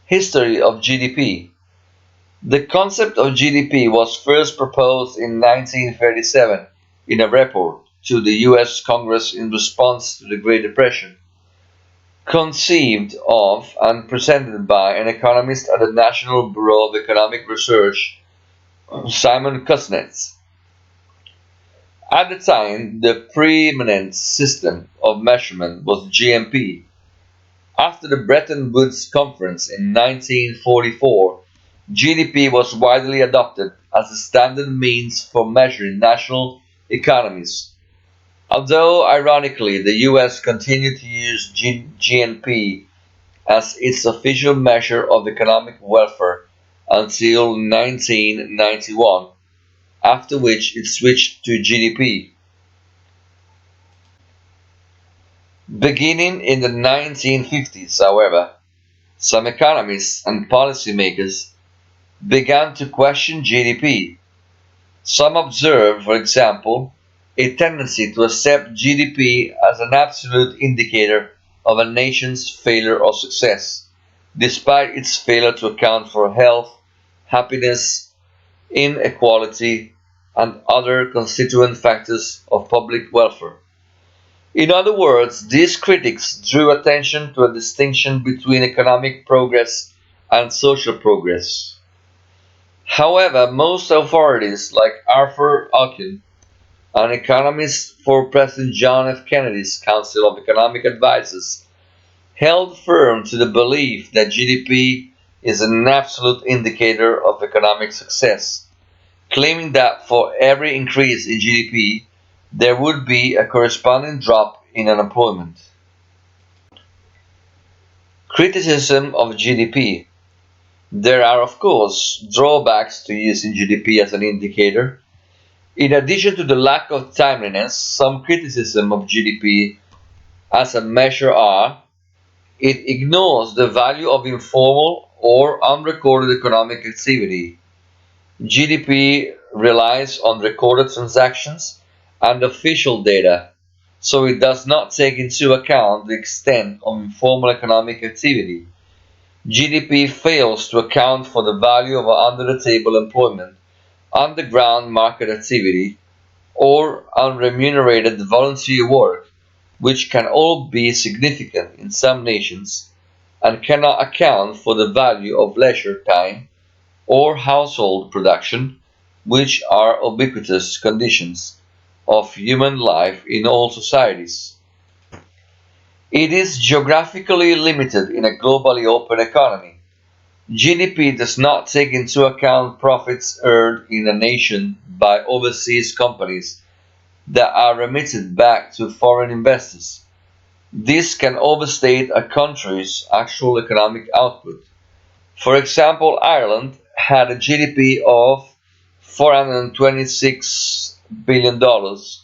History of GDP. The concept of GDP was first proposed in 1937 in a report to the US Congress in response to the Great Depression, conceived of and presented by an economist at the National Bureau of Economic Research, Simon Kuznets. At the time, the preeminent system of measurement was GNP. After the Bretton Woods Conference in 1944, GDP was widely adopted as a standard means for measuring national economies. Although, ironically, the US continued to use GNP as its official measure of economic welfare until 1991, after which it switched to GDP. Beginning in the 1950s, however, some economists and policymakers began to question GDP. Some observed, for example, a tendency to accept GDP as an absolute indicator of a nation's failure or success, despite its failure to account for health, happiness, inequality, and other constituent factors of public welfare. In other words, these critics drew attention to a distinction between economic progress and social progress. However, most authorities like Arthur Ocon, an economist for President John F. Kennedy's Council of Economic Advisers, held firm to the belief that GDP is an absolute indicator of economic success, claiming that for every increase in GDP, there would be a corresponding drop in unemployment. Criticism of GDP. There are, of course, drawbacks to using GDP as an indicator. In addition to the lack of timeliness, some criticism of GDP as a measure are: it ignores the value of informal or unrecorded economic activity. GDP relies on recorded transactions and official data, so it does not take into account the extent of informal economic activity. GDP fails to account for the value of under-the-table employment, underground market activity, or unremunerated volunteer work, which can all be significant in some nations, and cannot account for the value of leisure time or household production, which are ubiquitous conditions of human life in all societies. It is geographically limited in a globally open economy. GDP does not take into account profits earned in a nation by overseas companies that are remitted back to foreign investors. This can overstate a country's actual economic output. For example, Ireland had a GDP of $426 billion dollars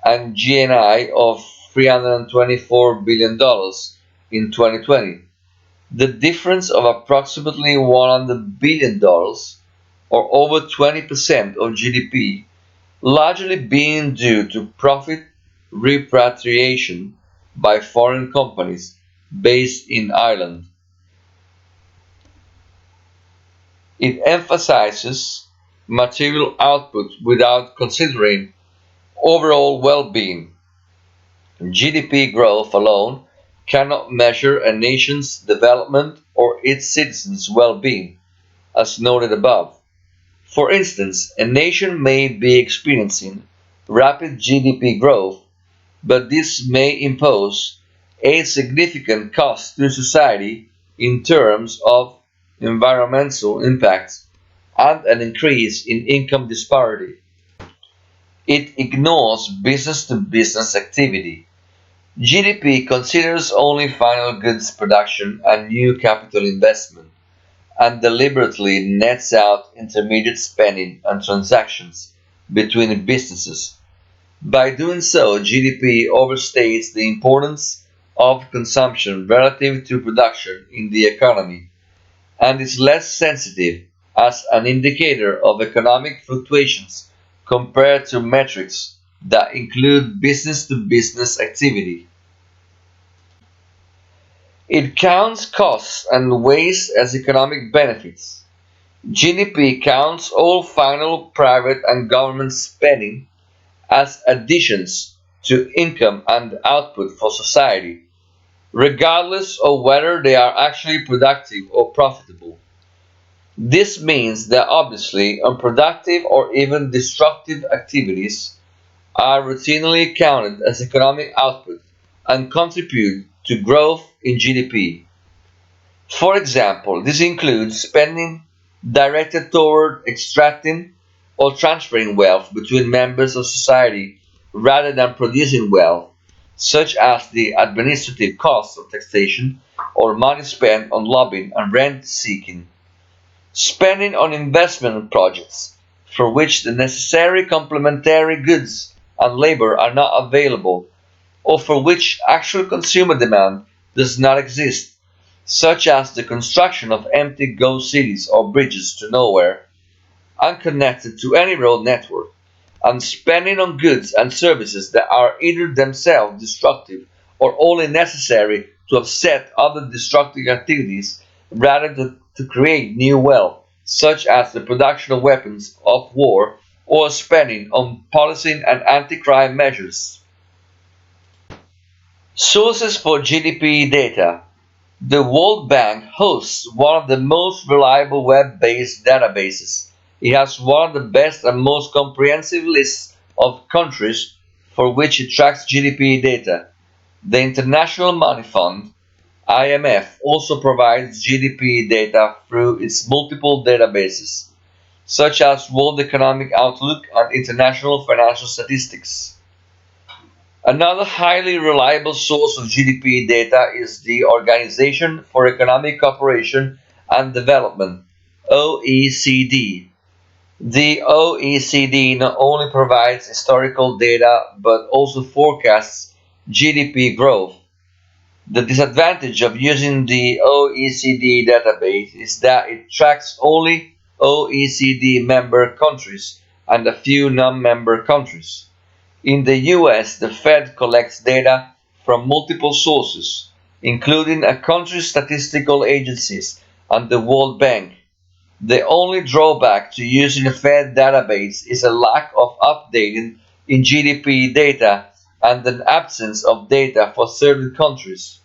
and GNI of $324 billion dollars in 2020. The difference of approximately $100 billion dollars, or over 20% of GDP, largely being due to profit repatriation by foreign companies based in Ireland. It emphasizes material output without considering overall well-being. GDP growth alone cannot measure a nation's development or its citizens' well-being, as noted above. For instance, a nation may be experiencing rapid GDP growth, but this may impose a significant cost to society in terms of environmental impacts and an increase in income disparity. It ignores business to business activity. GDP considers only final goods production and new capital investment, and deliberately nets out intermediate spending and transactions between businesses. By doing so, GDP overstates the importance of consumption relative to production in the economy and is less sensitive as an indicator of economic fluctuations compared to metrics that include business to business activity. It counts costs and waste as economic benefits. GDP counts all final private and government spending as additions to income and output for society, regardless of whether they are actually productive or profitable. This means that obviously unproductive or even destructive activities are routinely counted as economic output and contribute to growth in GDP. For example, this includes spending directed toward extracting or transferring wealth between members of society rather than producing wealth, such as the administrative costs of taxation or money spent on lobbying and rent seeking. Spending on investment projects for which the necessary complementary goods and labor are not available, or for which actual consumer demand does not exist, such as the construction of empty ghost cities or bridges to nowhere, unconnected to any road network, and spending on goods and services that are either themselves destructive or only necessary to offset other destructive activities rather than to create new wealth, such as the production of weapons of war or spending on policing and anti-crime measures. Sources for GDP data. The World Bank hosts one of the most reliable web-based databases. It has one of the best and most comprehensive lists of countries for which it tracks GDP data. The International Money Fund (IMF) also provides GDP data through its multiple databases, such as World Economic Outlook and International Financial Statistics. Another highly reliable source of GDP data is the Organization for Economic Cooperation and Development (OECD). The OECD not only provides historical data but also forecasts GDP growth. The disadvantage of using the OECD database is that it tracks only OECD member countries and a few non-member countries. In the US, the Fed collects data from multiple sources, including a country's statistical agencies and the World Bank. The only drawback to using a Fed database is a lack of updating in GDP data and an absence of data for certain countries.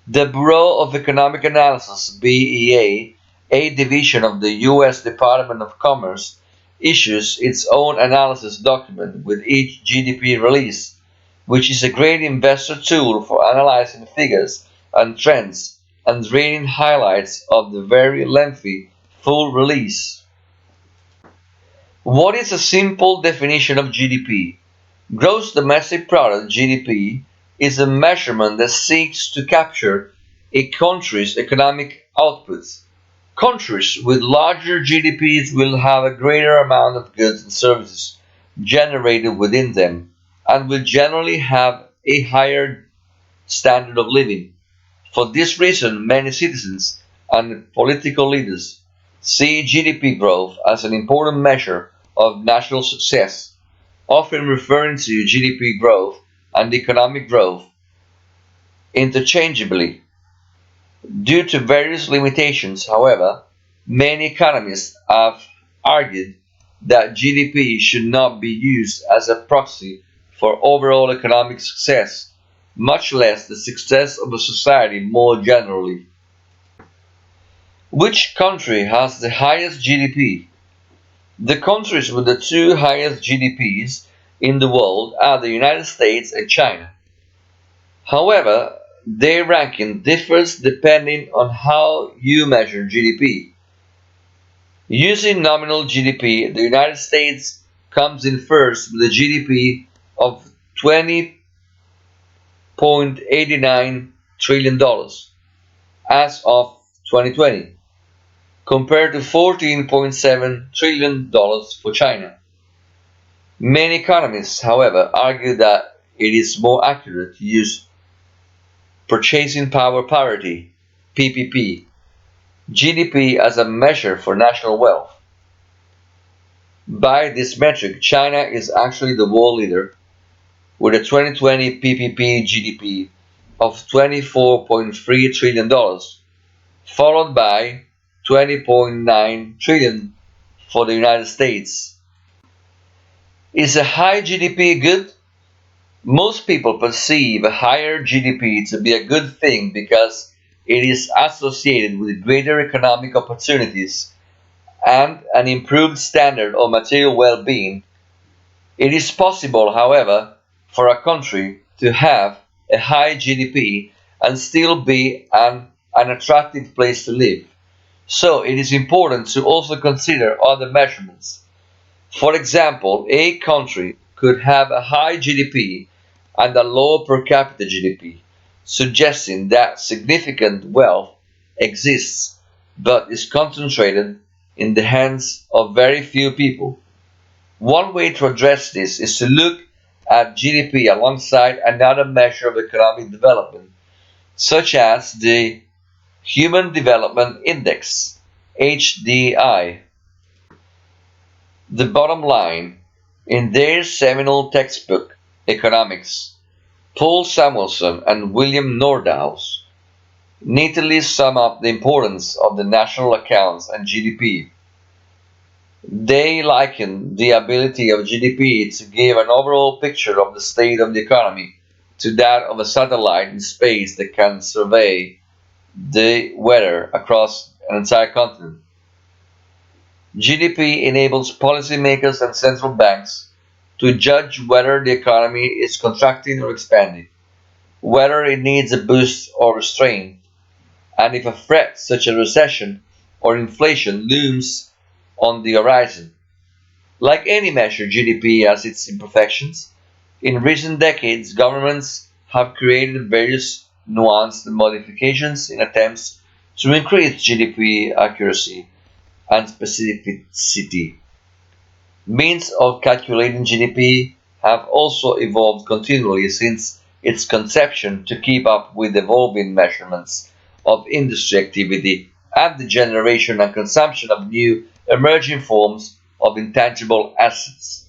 The Bureau of Economic Analysis (BEA), a division of the US Department of Commerce, issues its own analysis document with each GDP release, which is a great investor tool for analyzing figures and trends and reading highlights of the very lengthy full release. What is a simple definition of GDP? Gross domestic product (GDP) is a measurement that seeks to capture a country's economic output. Countries with larger GDPs will have a greater amount of goods and services generated within them and will generally have a higher standard of living. For this reason, many citizens and political leaders see GDP growth as an important measure of national success, often referring to GDP growth and economic growth interchangeably. Due to various limitations, however, many economists have argued that GDP should not be used as a proxy for overall economic success, much less the success of a society more generally. Which country has the highest GDP? The countries with the two highest GDPs in the world are the United States and China. However, their ranking differs depending on how you measure GDP. Using nominal GDP, the United States comes in first with a GDP of $20.89 trillion as of 2020, compared to $14.7 trillion for China. Many economists, however, argue that it is more accurate to use purchasing power parity (PPP) GDP as a measure for national wealth. By this metric, China is actually the world leader with a 2020 PPP GDP of $24.3 trillion, followed by 20.9 trillion for the United States. Is a high GDP good? Most people perceive a higher GDP to be a good thing because it is associated with greater economic opportunities and an improved standard of material well-being. It is possible, however, for a country to have a high GDP and still be an unattractive place to live. So it is important to also consider other measurements. For example, a country could have a high GDP and a low per capita GDP, suggesting that significant wealth exists but is concentrated in the hands of very few people. One way to address this is to look at GDP alongside another measure of economic development, such as the Human Development Index, HDI. The bottom line, in their seminal textbook, Economics, Paul Samuelson and William Nordhaus neatly sum up the importance of the national accounts and GDP. They liken the ability of GDP to give an overall picture of the state of the economy to that of a satellite in space that can survey the weather across an entire continent. GDP enables policymakers and central banks to judge whether the economy is contracting or expanding, whether it needs a boost or restraint, and if a threat such as recession or inflation looms on the horizon. Like any measure, GDP has its imperfections. In recent decades, governments have created various nuanced modifications in attempts to increase GDP accuracy and specificity. Means of calculating GDP have also evolved continually since its conception to keep up with evolving measurements of industry activity and the generation and consumption of new emerging forms of intangible assets.